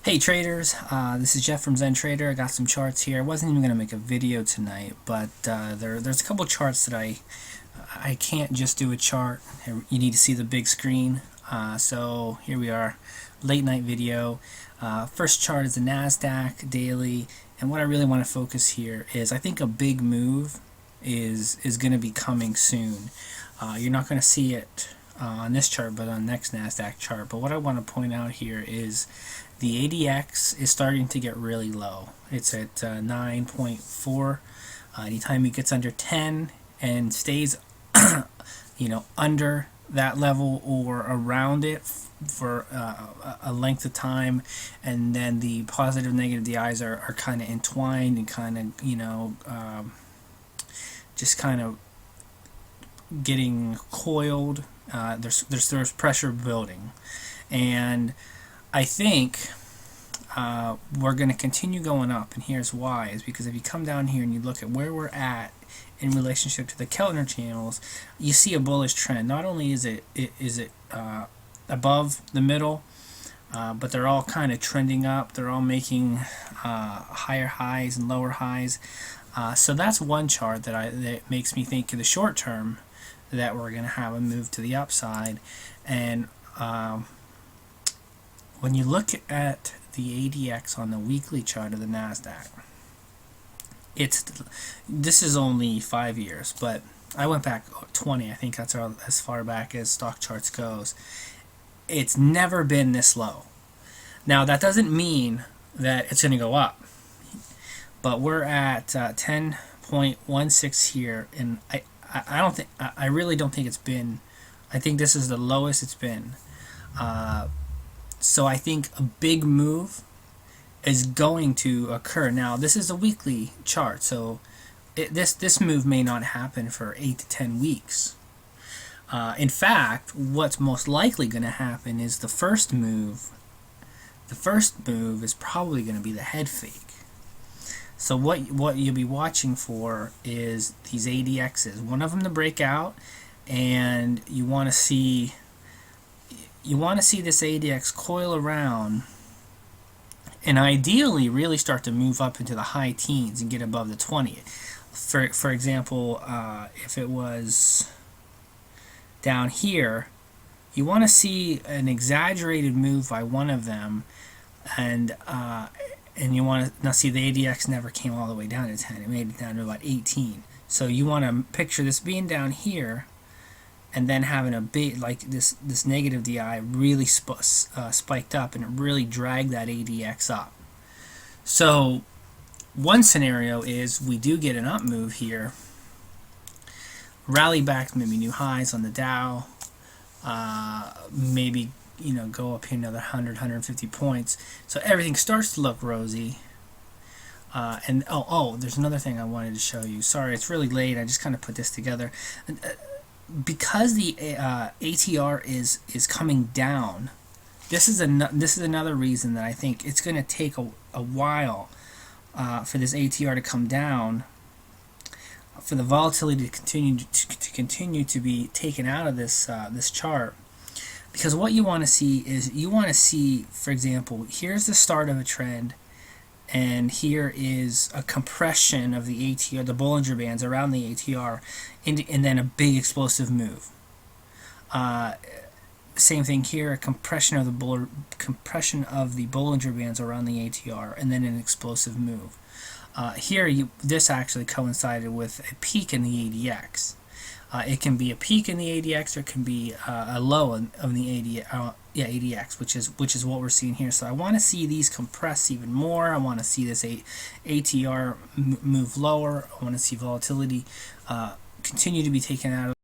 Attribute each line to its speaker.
Speaker 1: Hey traders, this is Jeff from Zen Trader. I got some charts here. I wasn't even going to make a video tonight, but there's a couple charts that I can't just do a chart. You need to see the big screen. So here we are, late night video. First chart is the NASDAQ daily, and what I really want to focus here is I think a big move is going to be coming soon. You're not going to see it on this chart, but on the next NASDAQ chart. But what I want to point out here is the ADX is starting to get really low. It's at 9.4. Anytime it gets under 10 and stays, under that level or around it for a length of time, and then the positive negative DIs are kind of entwined and kind of just kind of getting coiled. There's pressure building, and I think we're going to continue going up, and here's why. Is because if you come down here and you look at where we're at in relationship to the Keltner channels, you see a bullish trend. Not only is it above the middle, but they're all kind of trending up. They're all making higher highs and lower highs. So that's one chart that makes me think in the short term that we're going to have a move to the upside. And when you look at the ADX on the weekly chart of the NASDAQ, this is only 5 years, but I went back 20. I think that's as far back as stock charts goes. It's never been this low. Now that doesn't mean that it's going to go up, but we're at 10.16 here, and I really don't think it's been. I think this is the lowest it's been. So I think a big move is going to occur. Now this is a weekly chart, so this move may not happen for 8 to 10 weeks. In fact, what's most likely going to happen is the first move. The first move is probably going to be the head fake. So what you'll be watching for is these ADXs. One of them to break out, and you want to see this ADX coil around, and ideally really start to move up into the high teens and get above the 20. For example, if it was down here, you want to see an exaggerated move by one of them, and you want to now see the ADX never came all the way down to 10. It made it down to about 18. So you want to picture this being down here, and then having a big, like this negative DI really spiked up, and it really dragged that ADX up. So one scenario is we do get an up move here, rally back, maybe new highs on the Dow, maybe go up here another 100, 150 points. So everything starts to look rosy. And there's another thing I wanted to show you. Sorry, it's really late. I just kind of put this together. Because the ATR is coming down, this is another reason that I think it's going to take a while for this ATR to come down, for the volatility to continue to be taken out of this chart. Because what you want to see, for example, here's the start of a trend, and here is a compression of the ATR, the Bollinger Bands around the ATR, and then a big explosive move. Same thing here, a compression of the Bollinger Bands around the ATR, and then an explosive move. This actually coincided with a peak in the ADX. It can be a peak in the ADX, or it can be a low of the ADX, which is what we're seeing here. So I want to see these compress even more. I want to see this ATR move lower. I want to see volatility continue to be taken out of